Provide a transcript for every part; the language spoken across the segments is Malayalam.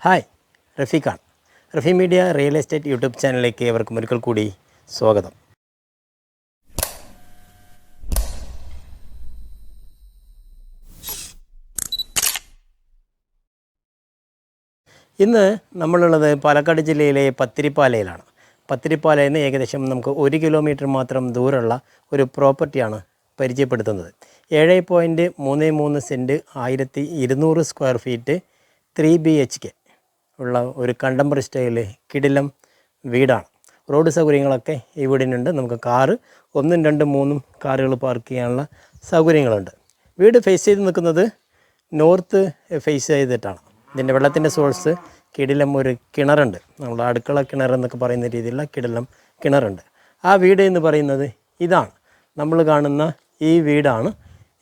Hi, റഫീഖാണ്. Rafi media real estate YouTube ചാനലിലേക്ക് ഏവർക്കും ഒരിക്കൽ കൂടി സ്വാഗതം. ഇന്ന് നമ്മളുള്ളത് പാലക്കാട് ജില്ലയിലെ പത്തിരിപ്പാലയിലാണ്. പത്തിരിപ്പാലയിൽ നിന്ന് ഏകദേശം നമുക്ക് 1 കിലോമീറ്റർ മാത്രം ദൂരമുള്ള ഒരു പ്രോപ്പർട്ടിയാണ് പരിചയപ്പെടുത്തുന്നത്. 7.33 സെൻറ്റ് 1200 സ്ക്വയർ ഫീറ്റ് 3 BHK ഉള്ള ഒരു കണ്ടംപററി സ്റ്റൈല് കിടിലം വീടാണ്. റോഡ് സൗകര്യങ്ങളൊക്കെ ഈ വീടിനുണ്ട്. നമുക്ക് കാറ് 1, 2, 3 കാറുകൾ പാർക്ക് ചെയ്യാനുള്ള സൗകര്യങ്ങളുണ്ട്. വീട് ഫേസ് ചെയ്ത് നിൽക്കുന്നത് നോർത്ത് ഫേസ് ചെയ്തിട്ടാണ്. ഇതിൻ്റെ വെള്ളത്തിൻ്റെ സോഴ്സ് കിടിലം ഒരു കിണറുണ്ട്. നമ്മൾ അടുക്കള കിണർ എന്നൊക്കെ പറയുന്ന രീതിയിലുള്ള കിടിലം കിണറുണ്ട്. ആ വീട് എന്ന് പറയുന്നത് ഇതാണ്. നമ്മൾ കാണുന്ന ഈ വീടാണ്.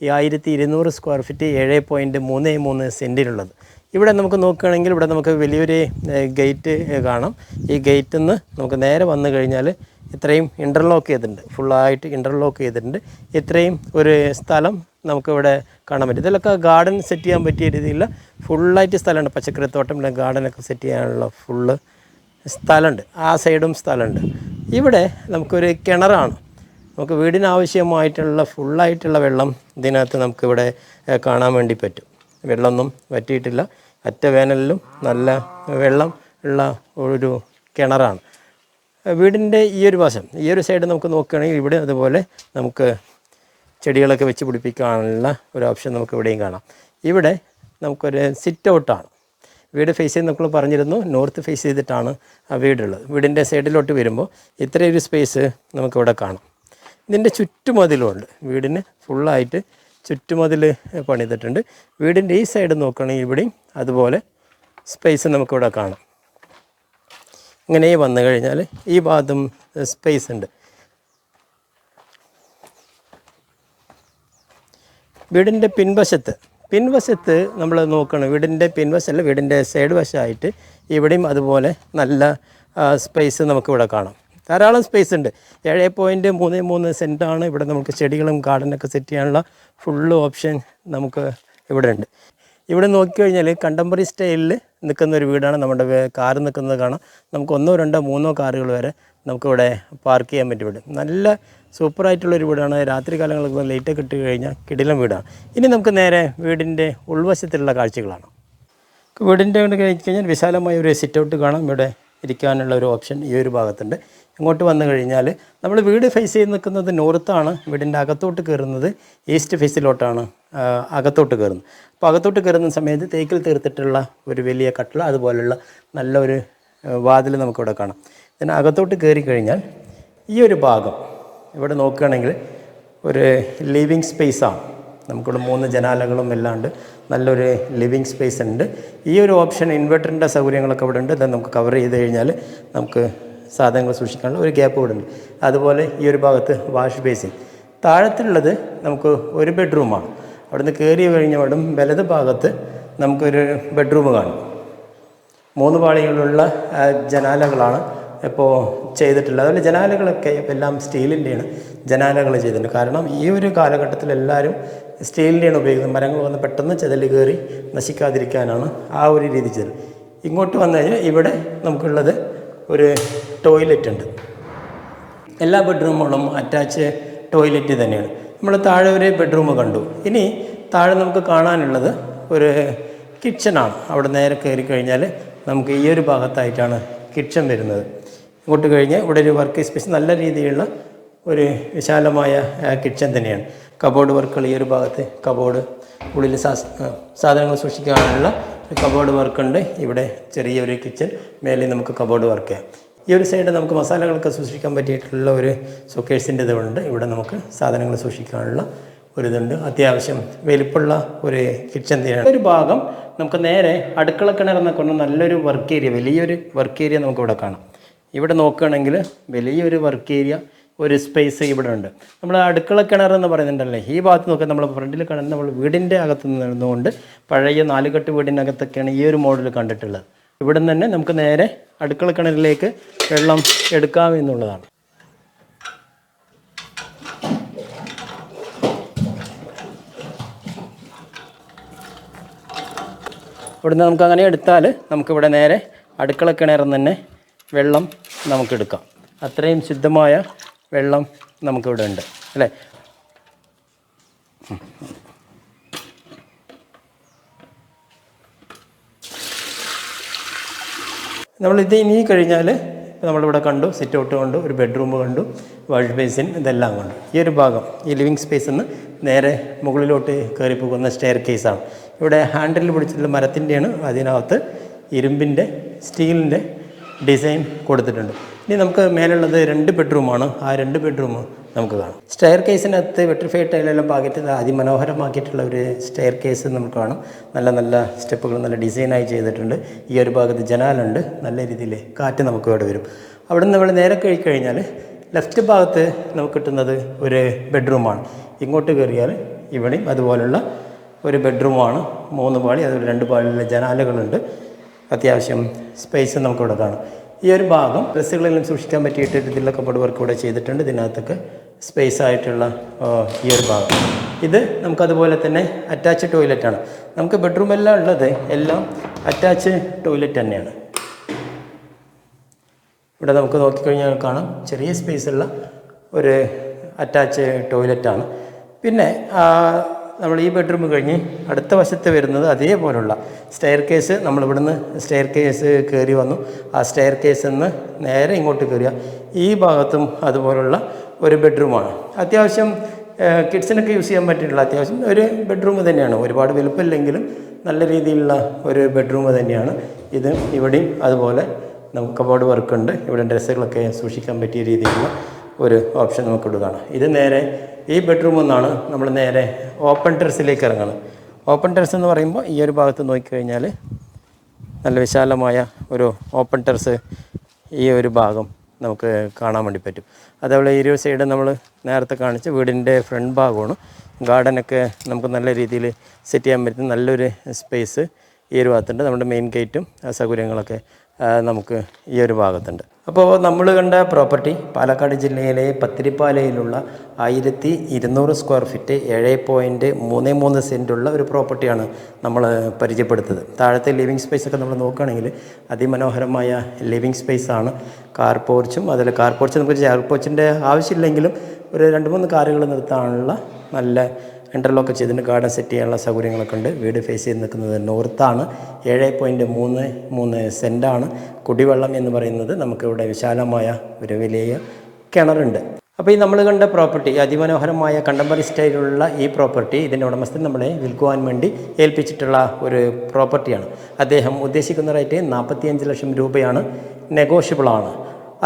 ഈ 1200 സ്ക്വയർ ഫീറ്റ് 7.33 സെൻറ്റിലുള്ളത്. ഇവിടെ നമുക്ക് നോക്കുകയാണെങ്കിൽ ഇവിടെ നമുക്ക് വലിയൊരു ഗേറ്റ് കാണാം. ഈ ഗേറ്റിൽ നിന്ന് നമുക്ക് നേരെ വന്നു കഴിഞ്ഞാൽ ഇത്രയും ഇൻ്റർലോക്ക് ചെയ്തിട്ടുണ്ട്, ഫുള്ളായിട്ട് ഇൻ്റർലോക്ക് ചെയ്തിട്ടുണ്ട്. ഇത്രയും ഒരു സ്ഥലം നമുക്കിവിടെ കാണാൻ പറ്റും. ഇതിലൊക്കെ ഗാർഡൻ സെറ്റ് ചെയ്യാൻ പറ്റിയ രീതിയിലുള്ള ഫുള്ളായിട്ട് സ്ഥലമുണ്ട്. പച്ചക്കറിത്തോട്ടം ഗാർഡനൊക്കെ സെറ്റ് ചെയ്യാനുള്ള ഫുള്ള് സ്ഥലമുണ്ട്. ആ സൈഡും സ്ഥലമുണ്ട്. ഇവിടെ നമുക്കൊരു കിണറാണ്. നമുക്ക് വീടിനാവശ്യമായിട്ടുള്ള ഫുള്ളായിട്ടുള്ള വെള്ളം ഇതിനകത്ത് നമുക്കിവിടെ കാണാൻ വേണ്ടി പറ്റും. വെള്ളമൊന്നും വറ്റിയിട്ടില്ല. അറ്റ വേനലിലും നല്ല വെള്ളം ഉള്ള ഒരു കിണറാണ്. വീടിൻ്റെ ഈ ഒരു വശം, ഈ ഒരു സൈഡ് നമുക്ക് നോക്കുകയാണെങ്കിൽ ഇവിടെ അതുപോലെ നമുക്ക് ചെടികളൊക്കെ വെച്ച് പിടിപ്പിക്കാനുള്ള ഒരു ഓപ്ഷൻ നമുക്ക് ഇവിടെയും കാണാം. ഇവിടെ നമുക്കൊരു സിറ്റ് ഔട്ടാണ്. വീട് ഫേസ് ചെയ്ത് നമ്മൾ പറഞ്ഞിരുന്നു, നോർത്ത് ഫേസ് ചെയ്തിട്ടാണ് ആ വീടുള്ളത്. വീടിൻ്റെ സൈഡിലോട്ട് വരുമ്പോൾ ഇത്രയൊരു സ്പേസ് നമുക്കിവിടെ കാണാം. ഇതിൻ്റെ ചുറ്റുമതിലുമുണ്ട്. വീടിന് ഫുള്ളായിട്ട് ചുറ്റുമതിൽ പണിതിട്ടുണ്ട്. വീടിൻ്റെ ഈ സൈഡ് നോക്കുകയാണെങ്കിൽ ഇവിടെയും അതുപോലെ സ്പേസ് നമുക്കിവിടെ കാണാം. ഇങ്ങനെ വന്നു കഴിഞ്ഞാൽ ഈ ഭാഗത്തും സ്പേസ് ഉണ്ട്. വീടിൻ്റെ പിൻവശത്ത് നമ്മൾ നോക്കണം. വീടിൻ്റെ പിൻവശമല്ല, വീടിൻ്റെ സൈഡ് വശമായിട്ട് ഇവിടെയും അതുപോലെ നല്ല സ്പേസ് നമുക്കിവിടെ കാണാം. ധാരാളം സ്പേസ് ഉണ്ട്. 7.33 സെൻറ്റാണ്. ഇവിടെ നമുക്ക് ചെടികളും ഗാർഡനൊക്കെ സെറ്റ് ചെയ്യാനുള്ള ഫുള്ള് ഓപ്ഷൻ നമുക്ക് ഇവിടെ ഉണ്ട്. ഇവിടെ നോക്കിക്കഴിഞ്ഞാൽ കണ്ടംപററി സ്റ്റൈലിൽ നിൽക്കുന്ന ഒരു വീടാണ്. നമ്മുടെ കാറ് നിൽക്കുന്നത് കാണാം. നമുക്ക് 1, 2, 3 കാറുകൾ വരെ നമുക്കിവിടെ പാർക്ക് ചെയ്യാൻ പറ്റും. വീട് നല്ല സൂപ്പറായിട്ടുള്ളൊരു വീടാണ്. രാത്രി കാലങ്ങളൊക്കെ ലൈറ്റൊക്കെ ഇട്ട് കഴിഞ്ഞാൽ കിടിലം വീടാണ്. ഇനി നമുക്ക് നേരെ വീടിൻ്റെ ഉൾവശത്തുള്ള കാഴ്ചകളാണ്. വീടിൻ്റെ കൊണ്ട് കഴിച്ച് കഴിഞ്ഞാൽ വിശാലമായ ഒരു സിറ്റ് ഔട്ട് കാണാം. ഇവിടെ ഇരിക്കാനുള്ള ഒരു ഓപ്ഷൻ ഈ ഒരു ഭാഗത്തുണ്ട്. ഇങ്ങോട്ട് വന്നു കഴിഞ്ഞാൽ നമ്മൾ വീട് ഫേസ് ചെയ്ത് നിൽക്കുന്നത് നോർത്താണ്. വീടിൻ്റെ അകത്തോട്ട് കയറുന്നത് ഈസ്റ്റ് ഫേസിലോട്ടാണ് അകത്തോട്ട് കയറുന്നത്. അപ്പോൾ അകത്തോട്ട് കയറുന്ന സമയത്ത് തേക്കിൽ തീർത്തിട്ടുള്ള ഒരു വലിയ കട്ടില, അതുപോലുള്ള നല്ലൊരു വാതിൽ നമുക്കിവിടെ കാണാം. ഇതിന് അകത്തോട്ട് കയറി കഴിഞ്ഞാൽ ഈ ഒരു ഭാഗം ഇവിടെ നോക്കുകയാണെങ്കിൽ ഒരു ലിവിങ് സ്പേസാണ്. നമുക്കിവിടെ 3 ജനാലകളും എല്ലാം ഉണ്ട്. നല്ലൊരു ലിവിങ് സ്പേസ് ഉണ്ട്. ഈ ഒരു ഓപ്ഷൻ ഇൻവെർട്ടറിൻ്റെ സൗകര്യങ്ങളൊക്കെ ഇവിടെ ഉണ്ട്. ഇത് നമുക്ക് കവർ ചെയ്ത് കഴിഞ്ഞാൽ നമുക്ക് സാധനങ്ങൾ സൂക്ഷിക്കാനുള്ള ഒരു ഗ്യാപ്പ് ഇവിടെ ഉണ്ട്. അതുപോലെ ഈ ഒരു ഭാഗത്ത് വാഷ് ബേസിൻ. താഴത്തുള്ളത് നമുക്ക് ഒരു ബെഡ്റൂമാണ്. അവിടെ നിന്ന് കയറി കഴിഞ്ഞപാടും വലത് ഭാഗത്ത് നമുക്കൊരു ബെഡ്റൂം കാണും. 3 പാളികളുള്ള ജനാലകളാണ് ഇപ്പോൾ ചെയ്തിട്ടുള്ളത്. അതുപോലെ ജനാലകളൊക്കെ എല്ലാം സ്റ്റീലിൻ്റെയാണ് ജനാലകൾ ചെയ്തിട്ടുണ്ട്. കാരണം ഈ ഒരു കാലഘട്ടത്തിൽ എല്ലാവരും സ്റ്റീലിൻ്റെയാണ് ഉപയോഗിക്കുന്നത്. മരങ്ങൾ വന്ന് പെട്ടെന്ന് ചെതല് കയറി നശിക്കാതിരിക്കാനാണ് ആ ഒരു രീതി ചെയ്തത്. ഇങ്ങോട്ട് വന്നു കഴിഞ്ഞാൽ ഇവിടെ നമുക്കുള്ളത് ഒരു ടോയ്ലറ്റ് ഉണ്ട്. എല്ലാ ബെഡ്റൂമുകളും അറ്റാച്ച് ടോയ്ലറ്റ് തന്നെയാണ്. നമ്മൾ താഴെ ഒരു ബെഡ്റൂം കണ്ടു. ഇനി താഴെ നമുക്ക് കാണാനുള്ളത് ഒരു കിച്ചണാണ്. അവിടെ നേരെ കയറി കഴിഞ്ഞാൽ നമുക്ക് ഈ ഒരു ഭാഗത്തായിട്ടാണ് കിച്ചൺ വരുന്നത്. ഇങ്ങോട്ട് കഴിഞ്ഞാൽ ഇവിടെ ഒരു വർക്ക് സ്പേസ്, നല്ല രീതിയിലുള്ള ഒരു വിശാലമായ കിച്ചൺ തന്നെയാണ്. കബോർഡ് വർക്കുകൾ ഈ ഒരു ഭാഗത്ത്, കബോർഡ് ഉള്ളിൽ സാധനങ്ങൾ സൂക്ഷിക്കാനുള്ള കബോർഡ് വർക്കുണ്ട്. ഇവിടെ ചെറിയൊരു കിച്ചൺ, മേലെ നമുക്ക് കബോർഡ് വർക്ക് ചെയ്യാം. ഈ ഒരു സൈഡ് നമുക്ക് മസാലകളൊക്കെ സൂക്ഷിക്കാൻ പറ്റിയിട്ടുള്ള ഒരു സൂക്കേഴ്സിൻ്റെ ഇതുണ്ട്. ഇവിടെ നമുക്ക് സാധനങ്ങൾ സൂക്ഷിക്കാനുള്ള ഒരിതുണ്ട്. അത്യാവശ്യം വലിപ്പമുള്ള ഒരു കിച്ചൺ തന്നെയാണ്. ഒരു ഭാഗം നമുക്ക് നേരെ അടുക്കള കിണറെന്നൊക്കെ കൊണ്ട് നല്ലൊരു വർക്ക് ഏരിയ, വലിയൊരു വർക്ക് ഏരിയ നമുക്കിവിടെ കാണാം. ഇവിടെ നോക്കുകയാണെങ്കിൽ വലിയൊരു വർക്ക് ഏരിയ, ഒരു സ്പേസ് ഇവിടെ ഉണ്ട്. നമ്മൾ അടുക്കള കിണറെന്ന് പറയുന്നുണ്ടല്ലേ, ഈ ഭാഗത്ത് നോക്കുക. നമ്മൾ ഫ്രണ്ടിൽ കാണുന്ന നമ്മൾ വീടിൻ്റെ അകത്ത് നിന്നുകൊണ്ട് പഴയ 4 കെട്ട് വീടിനകത്തൊക്കെയാണ് ഈ ഒരു മോഡൽ കണ്ടിട്ടുള്ളത്. ഇവിടെ നിന്ന് തന്നെ നമുക്ക് നേരെ അടുക്കള കിണറിലേക്ക് വെള്ളം എടുക്കാമെന്നുള്ളതാണ്. ഇവിടുന്ന് നമുക്ക് അങ്ങനെ എടുത്താൽ നമുക്കിവിടെ നേരെ അടുക്കള കിണറിൽ തന്നെ വെള്ളം നമുക്കെടുക്കാം. അത്രയും ശുദ്ധമായ വെള്ളം നമുക്കിവിടെ ഉണ്ട് അല്ലേ. നമ്മളിത് ഇനി കഴിഞ്ഞാൽ നമ്മളിവിടെ കണ്ടു, സിറ്റ് ഔട്ട് കണ്ടു, ഒരു ബെഡ്റൂം കണ്ടു, വാഷ് ബേസിൻ, ഇതെല്ലാം കണ്ടു. ഈ ഒരു ഭാഗം ഈ ലിവിങ് സ്പേസിൽ നിന്ന് നേരെ മുകളിലോട്ട് കയറി പോകുന്ന സ്റ്റെയർ കേസാണ്. ഇവിടെ ഹാൻഡിൽ പിടിച്ചിട്ടുള്ള മരത്തിൻ്റെയാണ്, അതിനകത്ത് ഇരുമ്പിൻ്റെ സ്റ്റീലിൻ്റെ ഡിസൈൻ കൊടുത്തിട്ടുണ്ട്. ഇനി നമുക്ക് മേലുള്ളത് 2 ബെഡ്റൂമാണ്. ആ 2 ബെഡ്റൂം നമുക്ക് കാണാം. സ്റ്റെയർ കേസിനകത്ത് വെട്രിഫൈഡ് ടൈലെല്ലാം പാകിയിട്ട് അതിമനോഹരമാക്കിയിട്ടുള്ള ഒരു സ്റ്റെയർ കേസ് നമുക്ക് കാണാം. നല്ല നല്ല സ്റ്റെപ്പുകൾ നല്ല ഡിസൈനായി ചെയ്തിട്ടുണ്ട്. ഈ ഒരു ഭാഗത്ത് ജനാലുണ്ട്, നല്ല രീതിയിൽ കാറ്റ് നമുക്ക് ഇവിടെ വരും. അവിടെ നിന്ന് നമ്മൾ നേരെ കഴിഞ്ഞാൽ ലെഫ്റ്റ് ഭാഗത്ത് നമുക്ക് കിട്ടുന്നത് ഒരു ബെഡ്റൂമാണ്. ഇങ്ങോട്ട് കയറിയാൽ ഇവിടെയും അതുപോലുള്ള ഒരു ബെഡ്റൂമാണ്. 3 പാളി, അതുപോലെ 2 പാളിയുള്ള ജനാലുകളുണ്ട്. അത്യാവശ്യം സ്പേസ് നമുക്കിവിടെ കാണാം. ഈ ഒരു ഭാഗം ഡ്രസ്സുകളെല്ലാം സൂക്ഷിക്കാൻ പറ്റിയിട്ട് ഇതിലുള്ള കബോർഡ് വർക്ക് ഇവിടെ ചെയ്തിട്ടുണ്ട്. ഇതിനകത്തൊക്കെ സ്പേസ് ആയിട്ടുള്ള ഈ ഒരു ഭാഗം ഇത് നമുക്കതുപോലെ തന്നെ അറ്റാച്ച് ടോയ്ലറ്റാണ്. നമുക്ക് ബെഡ്റൂമെല്ലാം ഉള്ളത് എല്ലാം അറ്റാച്ച് ടോയ്ലറ്റ് തന്നെയാണ്. ഇവിടെ നമുക്ക് നോക്കിക്കഴിഞ്ഞാൽ കാണാം ചെറിയ സ്പേസുള്ള ഒരു അറ്റാച്ച് ടോയ്ലറ്റാണ്. പിന്നെ നമ്മൾ ഈ ബെഡ്റൂം കഴിഞ്ഞ് അടുത്ത വശത്ത് വരുന്നത് അതേപോലുള്ള സ്റ്റെയർ കേസ്. നമ്മളിവിടുന്ന് സ്റ്റെയർ കേസ് കയറി വന്നു. ആ സ്റ്റെയർ കേസിൽ നിന്ന് നേരെ ഇങ്ങോട്ട് കയറിയ ഈ ഭാഗത്തും അതുപോലുള്ള ഒരു ബെഡ്റൂമാണ്. അത്യാവശ്യം കിഡ്സിനൊക്കെ യൂസ് ചെയ്യാൻ പറ്റിയിട്ടുള്ള അത്യാവശ്യം ഒരു ബെഡ്റൂം തന്നെയാണ്. ഒരുപാട് വലുപ്പമില്ലെങ്കിലും നല്ല രീതിയിലുള്ള ഒരു ബെഡ്റൂം തന്നെയാണ് ഇത്. ഇവിടെയും അതുപോലെ നമുക്ക് കബോർഡ് വർക്കുണ്ട്. ഇവിടെ ഡ്രസ്സുകളൊക്കെ സൂക്ഷിക്കാൻ പറ്റിയ രീതിയിലുള്ള ഒരു ഓപ്ഷൻ നമുക്കിവിടെ കാണാം. ഇത് നേരെ ഈ ബെഡ്റൂമിൽ നിന്നാണ് നമ്മൾ നേരെ ഓപ്പൺ ടെറസിലേക്ക് ഇറങ്ങുന്നത്. ഓപ്പൺ ടെറസ് എന്ന് പറയുമ്പോൾ ഈ ഒരു ഭാഗത്ത് നോക്കിക്കഴിഞ്ഞാൽ നല്ല വിശാലമായ ഒരു ഓപ്പൺ ടെറസ് ഈ ഒരു ഭാഗം നമുക്ക് കാണാൻ വേണ്ടി പറ്റും. അതേപോലെ ഈ ഒരു സൈഡ് നമ്മൾ നേരത്തെ കാണിച്ച വീടിൻ്റെ ഫ്രണ്ട് ഭാഗമാണ്. ഗാർഡനൊക്കെ നമുക്ക് നല്ല രീതിയിൽ സെറ്റ് ചെയ്യാൻ പറ്റുന്ന നല്ലൊരു സ്പേസ് ഈ ഒരു ഭാഗത്തുണ്ട്. നമ്മുടെ മെയിൻ ഗേറ്റും സൗകര്യങ്ങളൊക്കെ നമുക്ക് ഈ ഒരു ഭാഗത്തുണ്ട്. അപ്പോൾ നമ്മൾ കണ്ട പ്രോപ്പർട്ടി പാലക്കാട് ജില്ലയിലെ പത്തിരിപ്പാലയിലുള്ള 1200 സ്ക്വയർ ഫീറ്റ് 7.33 സെൻറ്റുള്ള ഒരു പ്രോപ്പർട്ടിയാണ് നമ്മൾ പരിചയപ്പെടുത്തത്. താഴത്തെ ലിവിങ് സ്പേസൊക്കെ നമ്മൾ നോക്കുകയാണെങ്കിൽ അതിമനോഹരമായ ലിവിങ് സ്പേസാണ്. കാർ പോർച്ചും, അതിൽ കാർ പോർച്ച് നമുക്ക് കാർ പോർച്ചിൻ്റെ ആവശ്യമില്ലെങ്കിലും ഒരു 2-3 കാറുകൾ നിർത്താനുള്ള നല്ല ഇൻ്റർലോക്ക് ചെയ്തിട്ട് ഗാർഡൻ സെറ്റ് ചെയ്യാനുള്ള സൗകര്യങ്ങളൊക്കെ ഉണ്ട്. വീട് ഫേസ് ചെയ്ത് നിൽക്കുന്നത് നോർത്താണ്. 7.33 സെൻറ്റാണ്. കുടിവെള്ളം എന്ന് പറയുന്നത് നമുക്കിവിടെ വിശാലമായ ഒരു വലിയ കിണറുണ്ട്. അപ്പോൾ ഈ നമ്മൾ കണ്ട പ്രോപ്പർട്ടി അതിമനോഹരമായ കണ്ടംപററി സ്റ്റൈലിലുള്ള ഈ പ്രോപ്പർട്ടി ഇതിൻ്റെ ഉടമസ്ഥൻ നമ്മളെ വിൽക്കുവാൻ വേണ്ടി ഏൽപ്പിച്ചിട്ടുള്ള ഒരു പ്രോപ്പർട്ടിയാണ്. അദ്ദേഹം ഉദ്ദേശിക്കുന്ന റേറ്റ് 45 ലക്ഷം രൂപയാണ്. നെഗോഷ്യബിളാണ്.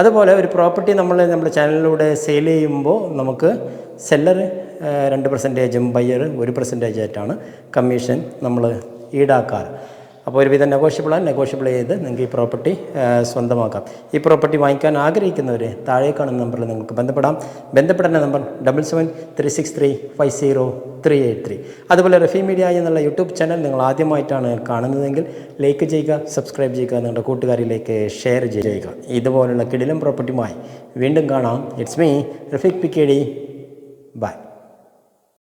അതുപോലെ ഒരു പ്രോപ്പർട്ടി നമ്മുടെ ചാനലിലൂടെ സെയിൽ ചെയ്യുമ്പോൾ നമുക്ക് സെല്ലർ 2%, ബയ്യർ 1% ആയിട്ടാണ് കമ്മീഷൻ നമ്മൾ ഈടാക്കാറ്. അപ്പോൾ ഒരുവിധം നെഗോഷ്യബിൾ ചെയ്ത് നിങ്ങൾക്ക് ഈ പ്രോപ്പർട്ടി സ്വന്തമാക്കാം. ഈ പ്രോപ്പർട്ടി വാങ്ങിക്കാൻ ആഗ്രഹിക്കുന്നവർ താഴെ കാണുന്ന നമ്പറിൽ നിങ്ങൾക്ക് ബന്ധപ്പെടേണ്ട നമ്പർ 7736350383. അതുപോലെ റഫി മീഡിയ എന്നുള്ള യൂട്യൂബ് ചാനൽ നിങ്ങൾ ആദ്യമായിട്ടാണ് കാണുന്നതെങ്കിൽ ലൈക്ക് ചെയ്യുക, സബ്സ്ക്രൈബ് ചെയ്യുക, നിങ്ങളുടെ കൂട്ടുകാരിലേക്ക് ഷെയർ ചെയ്യുക. ഇതുപോലുള്ള കിടിലം പ്രോപ്പർട്ടിയുമായി വീണ്ടും കാണാം. It's me Rafiq PKD. By.